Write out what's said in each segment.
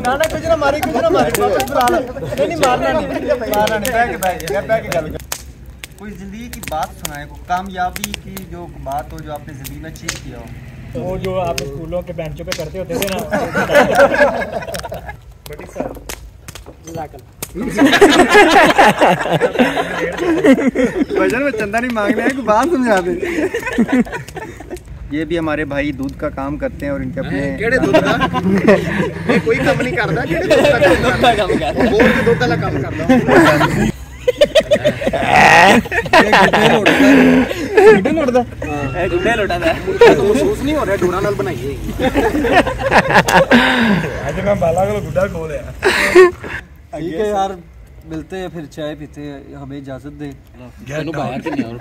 ना कुछ ना मारी नहीं मारना नहीं कोई जिंदगी की बात सुनाए, कोई कामयाबी की जो बात हो जो आपने जिंदगी में अचीव किया हो। वो जो आप स्कूलों के बेंचों पे करते होते थे ना। बड़ी सर भजन में चंदा नहीं मांगने है, कोई बात समझा दे। ये भी हमारे भाई दूध का काम करते हैं और इनके अपने केड़े दूध का मैं कोई काम नहीं करता, केड़े दूध का काम करता हूं, बोल के दूध का काम करता हूं। गुड्डे लोड़दा है, गुड्डे लोड़ा है, महसूस नहीं हो रहा डोरा नाल बनाई है। आज मैं बाला को गुड्डा खोल है। ठीक है यार, मिलते हैं फिर, चाय पीते हैं, हमें इजाजत दे। तेनू भाया कि नहीं और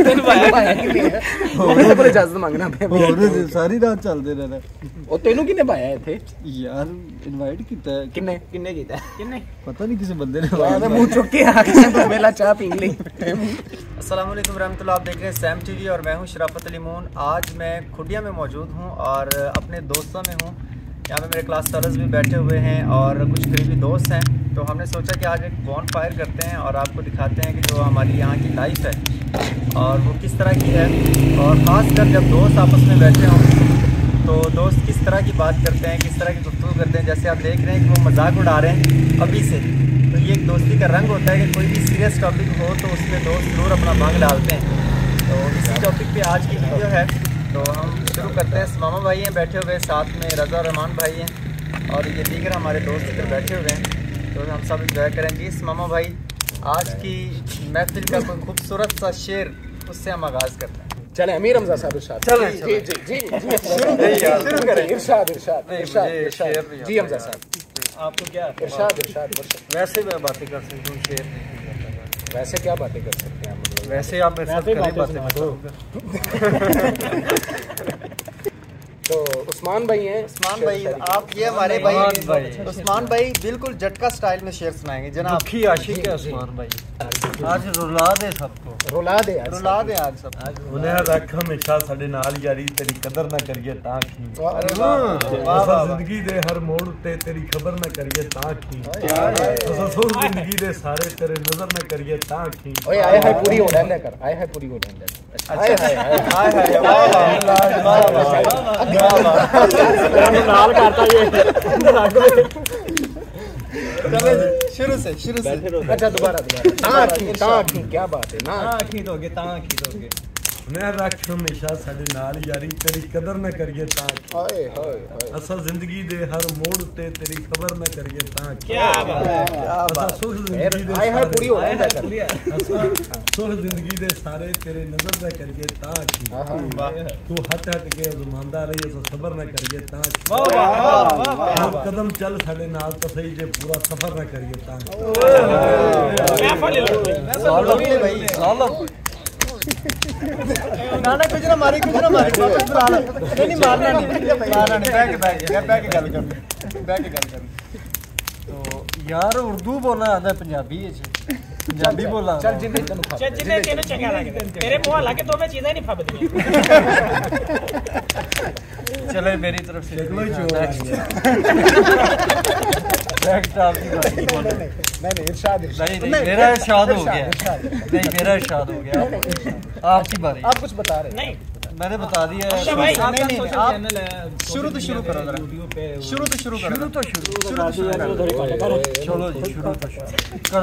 तेनू भाया कि नहीं है मेरे को इजाजत मांगना पे और सारी रात चलते रहना। ओ तेनू किने भाया थे यार? इनवाइट कीता है। किने किने कीता है? किने पता नहीं किसी बंदे ने। मैं मुंह चुक के आ गया तो मेला चाय पी ली। अस्सलाम वालेकुम रहमतुल्लाह, आप देख रहे हैं सैम टीवी और मैं हूं शराफत अली मून। आज मैं खुडिया में मौजूद हूं और अपने दोस्तों में हूं। यहाँ पे मेरे क्लास सरस भी बैठे हुए हैं और कुछ करीबी दोस्त हैं, तो हमने सोचा कि आज एक बॉन फायर करते हैं और आपको दिखाते हैं कि जो हमारी यहाँ की लाइफ है और वो किस तरह की है। और ख़ासकर जब दोस्त आपस में बैठे हों तो दोस्त किस तरह की बात करते हैं, किस तरह की गुफ्तगू करते हैं। जैसे आप देख रहे हैं कि वो मजाक उड़ा रहे हैं अभी से, तो ये एक दोस्ती का रंग होता है कि कोई भी सीरियस टॉपिक हो तो उसमें दोस्त ज़रूर अपना भंग डालते हैं। तो इसी टॉपिक पे आज की वीडियो है, तो हम शुरू करते हैं। मामा भाई हैं बैठे हुए, साथ में रज़ा रहमान भाई हैं और ये दीगर हमारे दोस्त इधर बैठे हुए हैं, तो हम सब इंजॉय करेंगे। इस मामा भाई, आज की महफिल का कोई खूबसूरत सा शेर, उससे हम आगाज़ करते हैं। चले अमीर हमजा साहब इरशाद। चलें जी जी जी शुरू करें। इरशाद इरशाद इरशाद जी हमजा साहब, आपको क्या इरशाद इरशाद। वैसे मैं बातें कर सकता हूँ, शेर नहीं। वैसे क्या बातें कर सकते हैं? वैसे आप मेरे साथ करें बातें तो उस्मान भाई हैं। उस्मान भाई, आप ये हमारे भाई उस्मान भाई बिल्कुल झटका स्टाइल में शेर सुनाएंगे जनाब। की आशिक है उस्मान भाई, आज रुला दे सबको, रुला दे आज सब। उन्हें रख हमेशा साडे नाल यारी, तेरी कदर ना करिए तां की। अरे वाह वाह, जिंदगी दे हर मोड़ ते तेरी खबर ना करिए तां की। सोच जिंदगी दे सारे तेरे नजर ना करिए तां की। ओए आए हाय पूरी हो रहने कर, आए हाय पूरी हो रहने। आए हाय हाय हाय वाह वाह नाल करता ये। शुरू से अच्छा दोबारा क्या बात है ना? उन्हें रख हमेशा साडे नाल यारी, तेरी कदर ना करिए तां की। हाय हाय असा जिंदगी दे हर मोड़ ते तेरी खबर ना करिए तां की। क्या बात है, असा सुख जिंदगी दे आए हाय पूरी हो रहने कर। असा सुख जिंदगी दे सारे तेरे नजर ना करिए तां की। तू हट के जुमानदा रही, असा सबर ना करिए तां की। कदम चल साडे नाल तो सही, जे पूरा सफर ना करिए तां की। ना कुछ ना मारी नहीं मारना नहीं बैठ के गल कर। तो यार उर्दू बोलना आता है, पंजाबी बोलना चल जिन्हें तेनू चंगा लगदा तेरे मुंह लाके तो मैं चीज़ें नहीं फबदी। चलो मेरी तरफ से नहीं इरशाद मेरा इरशाद हो गया। मेरा इरशाद हो गया, आपकी बारी। आप कुछ बता रहे नहीं, मैंने बता दिया। अच्छा भाई, नहीं आप शुरू करो जरा, शुरू करो। चलो जी शुरू करो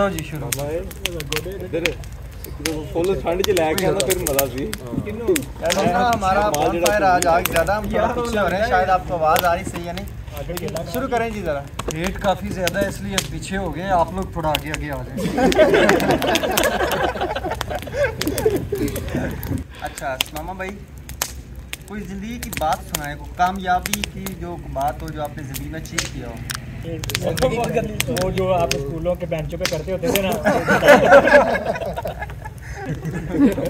जी, शुरू। फुल ठंड च लैके आना फिर मजा सी। हमारा बॉनफायर आज आग ज्यादा, हम थोड़ा पीछे हो रहे हैं, शायद आपको आवाज आ रही सही है नहीं। शुरू करें जी जरा। रेट काफी ज्यादा है इसलिए पीछे हो गए, आप लोग थोड़ा आगे आ जाए। अच्छा मामा भाई, कोई जिंदगी की बात सुनाए, कोई कामयाबी की जो बात हो जो आपने जिंदगी में अचीव किया हो। वो जो आप स्कूलों के बेंचों पे करते होते थे ना।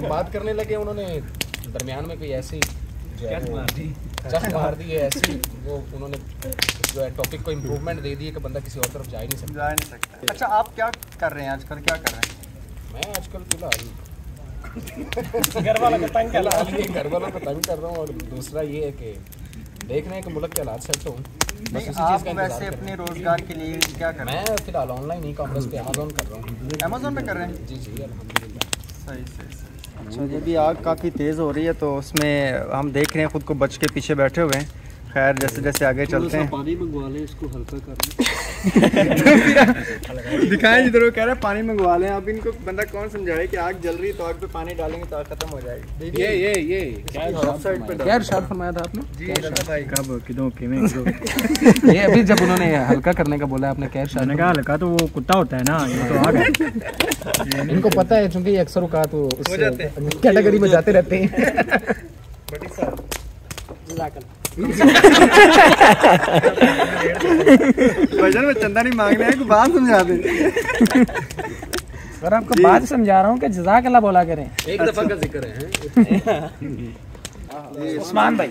बात करने लगे, उन्होंने दरमियान में कोई ऐसी चक मार दी है ऐसी, वो उन्होंने जो है टॉपिक को इम्प्रूवमेंट दे दी है कि बंदा किसी और तरफ जा ही नहीं सकता। अच्छा आप क्या कर रहे हैं आजकल, क्या कर रहे हैं? मैं आजकल फिलहाल घर वालों को तंग कर रहा फिलहाल ये घर वालों को तंग कर रहा हूँ, और दूसरा ये है कि देख रहे हैं कि मुल्क के हालात सेट हों, बस उसी आप चीज़ का वैसे इंतजार अपने रोजगार के लिए क्या कर रहे मैं फिलहाल ऑनलाइन ई कॉमर्स पे अमेज़न कर रहा हूँ। हैं? अमेज़न पे कर रहे हैं? जी जी अल्हम्दुलिल्लाह। सही सही सही। अच्छा ये भी आग काफ़ी तेज़ हो रही है, तो उसमें हम देख रहे हैं खुद को बच के पीछे बैठे हुए हैं। खैर जैसे जैसे आगे चलते हैं पानी मंगवा लें, इसको हल्का कर दिखाएं जिधर वो कह रहे हैं पानी मंगवा लें। अब इनको बंदा कौन समझाए कि आग जल रही है तो आग पे पानी डालेंगे तो आग खत्म हो जाएगी। ये साइड पे क्या इरशाद फरमाया था आपने? जी भाई कब किदों किवें ये अभी जब उन्होंने हल्का करने का बोला आपने क्या इरशाद? मैंने कहा हल्का तो वो कुत्ता होता है ना, ये तो आग है। इनको पता है क्योंकि ये अक्सर औकात वो उस जाते हैं। कैटेगरी में जाते रहते हैं। बड़ी साहब भजन में चंदा नहीं मांग रहे हैं, कोई बात समझा दे। सर आपको बात समझा रहा हूँ कि जज़ाकल्लाह बोला करें। एक दफा का जिक्र है। उस्मान भाई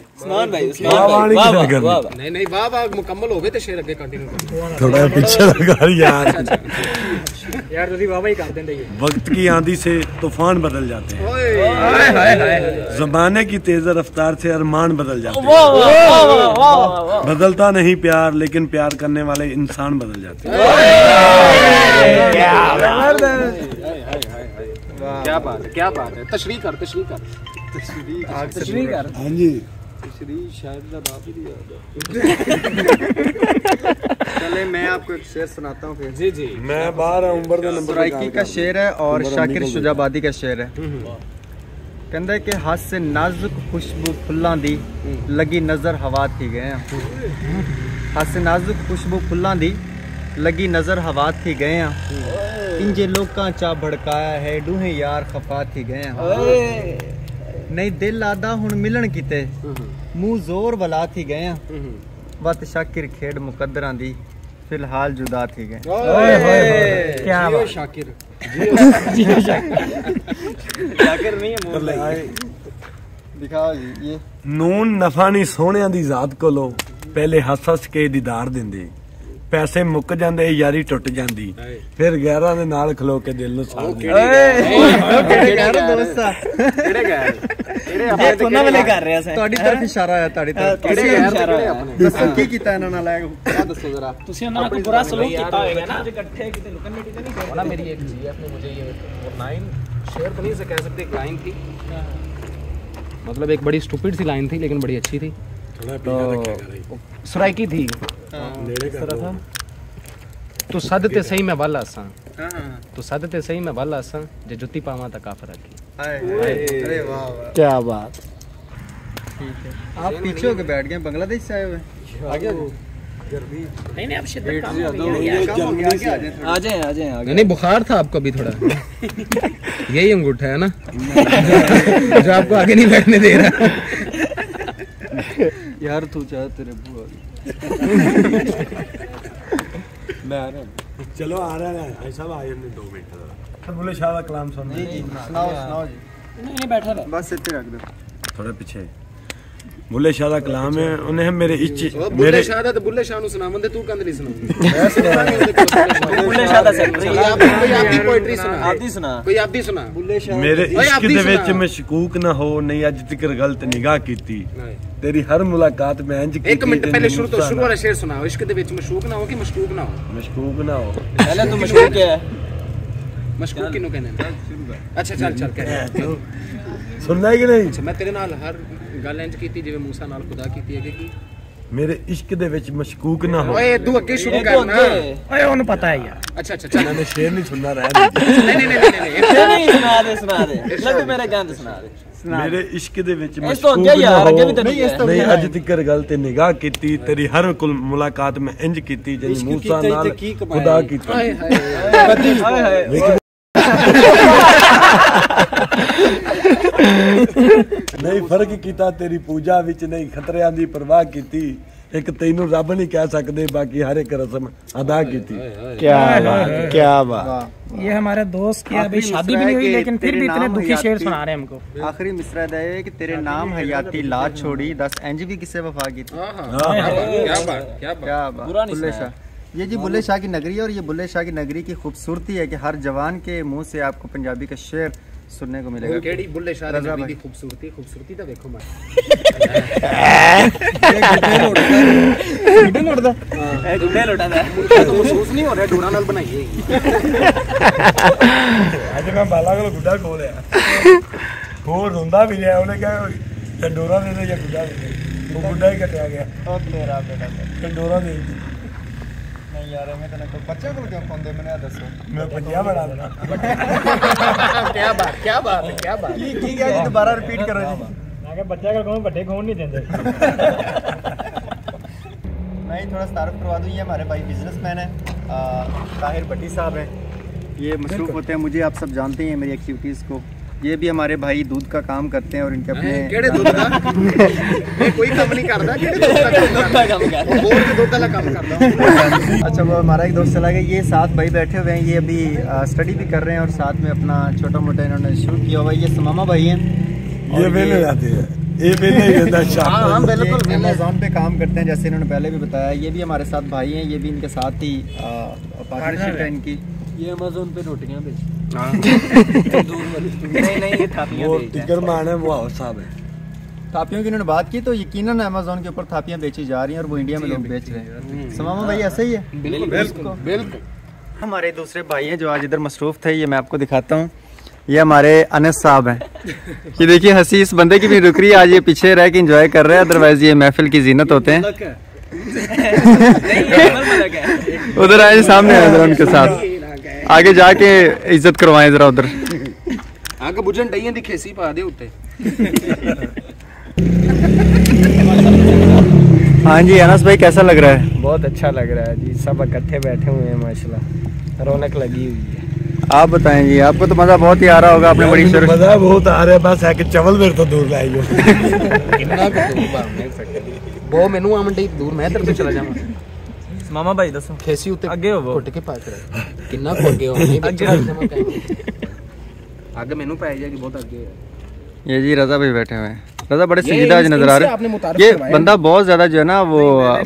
नहीं वाह वाह मुकम्मल हो गए थे, शेर अगे कंटिन्यू करो। थोड़ा पीछे लगा यार। यार तुसी वाह ही कर देंगे। वक्त की आंधी से तूफान बदल जाते हैं, जमाने की तेज रफ्तार से अरमान बदल जाते हैं। बदलता नहीं प्यार, लेकिन प्यार करने वाले इंसान बदल जाते हैं। क्या बात है, क्या बात है। तशरीह कर हाँ जी, चले मैं आपको एक शेर सुनाता हूँ फिर। जी जी मैं बाहर उम्र का नंबर सुराइकी का शेर है और शाकिर शुजाबादी का शेर है। कहता है कि हाथ से नाजुक खुशबू फुल्लां दी लगी नजर हवा थी गए। हाथ से नाजुक खुशबू फुल्लां दी लगी नजर हवा थी गए। इंजे लोकां चा भड़काया है डूहे यार खफा थी गए। नहीं दिल आदा हुण मिलन किते मुंह जोर वला थी गए। वत शाकिर खेड मुकद्दरां दी फिलहाल जुदा थी गए। क्या बात शाकिर शाकिर नहीं है दिखाओ जी ये नून नफा नहीं सोहणियां दी जात कोलो पहले हस हस के दीदार दिंदे। पैसे मुक जांदे यारी टुट जांदी, फिर गैरां दे नाल खलो के दिल नूं साड़ दिंदे। ਤੁਹਾਡੀ ਤਰਫ ਇਸ਼ਾਰਾ ਹੈ, ਤੁਹਾਡੀ ਤਰਫ ਕਿਹੜੇ ਇਸ਼ਾਰਾ ਹੈ? ਦੱਸੋ ਕੀ ਕੀਤਾ ਇਹਨਾਂ ਨਾਲ? ਦੱਸੋ जरा। ਤੁਸੀਂ ਉਹਨਾਂ ਨਾਲ ਬੁਰਾ ਸਲੂਕ ਕੀਤਾ ਹੋਵੇਗਾ ਨਾ, ਅੱਜ ਇਕੱਠੇ ਕਿਤੇ लुकन मिट्टी तो नहीं गए? ना मेरी एक जीएफ ने मुझे ये लाइन शेयर तो नहीं से कह सकते, एक लाइन थी, मतलब एक बड़ी स्टूपिड सी लाइन थी लेकिन बड़ी अच्छी थी। तो सुराइकी थी, तू सद ते सही मैं वाला सा, तू सद ते सही मैं वाला सा, जे जुत्ती पावा ता काफर रखी। अरे वाह वाह क्या बात। ठीक है, आप पीछे होके बैठ गए, बांग्लादेश से आए हुए आगे नहीं नहीं अब शिद्दत कम हो गई है। आ जाए नहीं बुखार था आपको अभी थोड़ा। यही अंगूठा है ना जो आपको आगे नहीं बैठने दे रहा। यार तू चाह तेरे बुआ मैं आ रहा हूँ। चलो आ रहा है ऐसा आए ने 2 मिनट बुले शाह का कलाम सुन। जी जी सुनाओ सुनाओ जी। नहीं बैठा रहे बस इतने रख दो थोड़ा पीछे। बुले शाह का कलाम है, उन्हें मेरे इच्छे बुल्ले शाह दा ते बुल्ले शाह नु सुनावंदे तू कंद नहीं सुनाऊंगी। बुल्ले शाह दा सेक्रेटरी कोई आपदी पोएट्री सुना, आपदी सुना, कोई आपदी सुना। बुल्ले शाह मेरे ओए इश्क आपदी दे विच सुना। मशकूक ना हो, नहीं अज तक गलत निगाह कीती, तेरी हर मुलाकात में इंज एक मिनट पहले शुरू वाला शेर सुनाओ। इश्क दे विच मशकूक ना हो कि मशकूक ना हो? मशकूक ना हो। पहले तो मशहूर क्या है? मशकूक किनु कहने? अच्छा चल चल कह। सुनना है कि नहीं? अच्छा मैं तेरे नाल हर गल इंज कीती जिवें मूसा नाल खुदा कीती है कि मेरे इश्क दे विच मशकूक ना हो। ओए तू अगे शुरू करना। ओए उन्हें पता है यार। अच्छा अच्छा चल। मैंने शेर नहीं सुनना रहा। नहीं सुना दे लग मेरे गाने सुना दे। मेरे इश्क दे विच तो मशकूक अगे ना यार, हो, अगे भी तो नहीं है। नहीं अज तक गलत निगाह कीती, तेरी हर मुलाकात में इंज कीती जिवें मूसा नाल खुदा कीता। हाय हाय नहीं फर्क कीता तेरी पूजा विच, नहीं खतरियां दी परवाह कीती, एक तैनू रब नहीं कह सकदे, बाकी हर एक रस्म अदा कीती। क्या बात, क्या बात। ये हमारे दोस्त की अभी शादी भी नहीं हुई लेकिन फिर भी इतने दुखी शेर सुना रहे हैं हमको। आखिरी मिसरा है कि तेरे नाम हयाती लाज छोड़ी 10 इंज भी किससे वफा की थी। क्या बात क्या बात। बुल्ले शाह, ये जी बुल्ले शाह की नगरी है और ये बुल्ले शाह की नगरी की खूबसूरती है कि हर जवान के मुंह से आपको पंजाबी का शेर सुनने को मिलेगा। केड़ी बुल्ले शाह रज़ा नबी भाई। दी खूबसूरती तो देखो मत। गुड्डे लुटदा गुड्डे लुटदा तो महसूस नहीं हो रहा डोरा नाल बनाइए। ਅੱਜ ਮੈਂ ਬਾਲਾ ਕੋਲ ਗੁੱਡਾ ਖੋਲਿਆ ਉਹ ਰੋਂਦਾ ਵੀ ਰਿਹਾ ਉਹਨੇ ਕਿਹਾ ਤੇ ਡੋਰਾ ਦੇ ਦੇ ਜਾਂ ਗੁੱਡਾ ਦੇ ਦੇ ਉਹ ਗੁੱਡਾ ਹੀ ਕੱਟਿਆ ਗਿਆ ਉਹ ਤੇਰਾ ਬੇਟਾ ਤੇ ਡੋਰਾ ਦੇ ਦਿੱਤੀ नहीं यार मैं तो कोई बच्चा को क्यों फोन दे मैंने दसो ਮੈਂ ਪੰਜਾ ਬਣਾ ਦੇਣਾ क्या बात क्या बात क्या बात। की क्या जी दोबारा रिपीट करो जी। मैं क्या बच्चा का कौन बड़े कौन नहीं देंगे। मैं ही थोड़ा तारुफ करवा दूँ, ये हमारे भाई बिजनेसमैन है ताहिर भट्टी साहब हैं। ये मसरूफ़ होते हैं, मुझे आप सब जानते हैं मेरी एक्टिविटीज़ को। ये भी हमारे भाई दूध का काम करते हैं और इनके अपने केड़े दूध का ये कोई काम नहीं करता केड़े दूध का काम करता है बोल के दूध का काम करता हूं। अच्छा वो हमारा एक दोस्त चला गया। ये 7 भाई बैठे हुए हैं, ये अभी स्टडी भी कर रहे हैं और साथ में अपना छोटा मोटा इन्होंने शुरू किया हुआ है। ये समामा भाई हैं, ये वेले जाते हैं ये वेले ही रहता है शाम हां बिल्कुल ये अमेज़न पे काम करते हैं जैसे इन्होंने पहले भी बताया। ये भी हमारे साथ भाई हैं, ये भी इनके साथ ही पार्टनरशिप है इनकी। ये अमेज़न पे रोटियां बेच नहीं ये थापियाँ वो बेचते हैं। टिकर मान है वो हाउस साहब है थापियों की इन्होंने बात की तो यकीनन अमेज़न के ऊपर थापियाँ बेची जा रही हैं और वो इंडिया में लोग बेच रहे हैं। समामा भाई ऐसा ही है बिल्कुल बिल्कुल। हमारे दूसरे भाई हैं जो आज इधर मसरूफ़ थे, ये मैं आपको दिखाता हूँ। ये हमारे अनस साहब हैं। ये देखिए हंसी इस बंदे की भी रुक रही है, आज ये पीछे रह के एंजॉय कर रहे हैं, अदरवाइज ये महफिल की जीनत होते हैं। उधर आए सामने आए जरा उनके साथ, आगे जाके इज्जत करवाएं जरा उधर। आगे बुझन डईयां दी खेसी पा दे उत्ते। हाँ जी अनस भाई कैसा लग रहा है? बहुत अच्छा लग रहा है जी, सब इकट्ठे बैठे हुए हैं माशाल्लाह, रौनक लगी हुई है। आप बताएं जी, आपको तो मज़ा बहुत ही आ रहा होगा, आपने बड़ी शुरू मजा बहुत आ रहा है बस है कि चवल मेरे तो दूर लाइयो कितना को दूर बाहर नहीं सकते वो मेनू आमंडी दूर मैं तेरे तो चला जावां। मामा भाई दसो खेसी उत्ते ਅੱਗੇ ਹੋਵੋ। ਘੁੱਟ ਕੇ ਪਾ ਕੇ ਕਿੰਨਾ ਕੁ ਅੱਗੇ ਹੋ ਨਹੀਂ ਬੱਚਾ ਅੱਗੇ ਮੈਨੂੰ ਪੈ ਜਾਏਗੀ ਬਹੁਤ ਅੱਗੇ ਹੈ। ये जी रज़ा भाई बैठे हुए हैं। रज़ा बड़े ये संजीदा आज नजर आ इनसे रहे आपने हैं। मुतारिफ ये करवाया बंदा बहुत ज्यादा जो है ना वो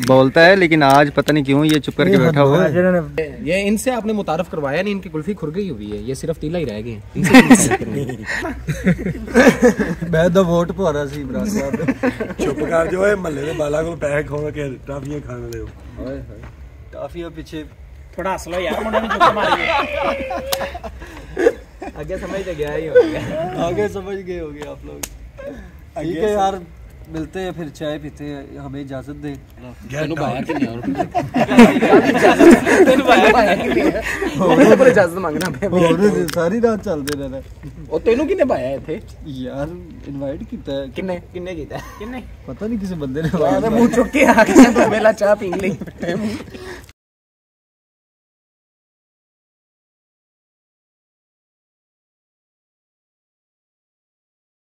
बोलता है, लेकिन आज पता नहीं क्यों ये चुप करके बैठा हुआ है। ये इनसे आपने मुतारफ करवाया नहीं, इनकी कुल्फी खुर गई हुई है, ये सिर्फ तीला ही रह गए हैं। मैं तो वोट पा रहा सी बराबर साहब चुप कर जो है महल्ले दे बाला कोल पैसे खोल के टाफियां खाने दे टाफियां पीछे थोड़ा हंस लो यार, मुंडा ने चुप मारी है। आगे समझ तो गया ही हो गया, आगे समझ गए होगे आप लोग। ठीक है यार, मिलते हैं फिर, चाय पीते हैं, हमें इजाजत दे। तेनू भाया कि नहीं और तेनू भाया कि नहीं है पर इजाजत मांगना पे और सारी रात चलते रहना। ਉਹ ਤੈਨੂੰ ਕਿਨੇ ਪਾਇਆ ਇੱਥੇ यार इनवाइट किया है, ਕਿੰਨੇ ਕੀਤਾ ਕਿੰਨੇ पता नहीं किसी बंदे ने ਮੈਂ ਮੂੰਹ ਚੁੱਕ ਕੇ ਆ ਕੇ ਤੂੰ ਵੇਲਾ ਚਾਹ ਪੀ ਲਈ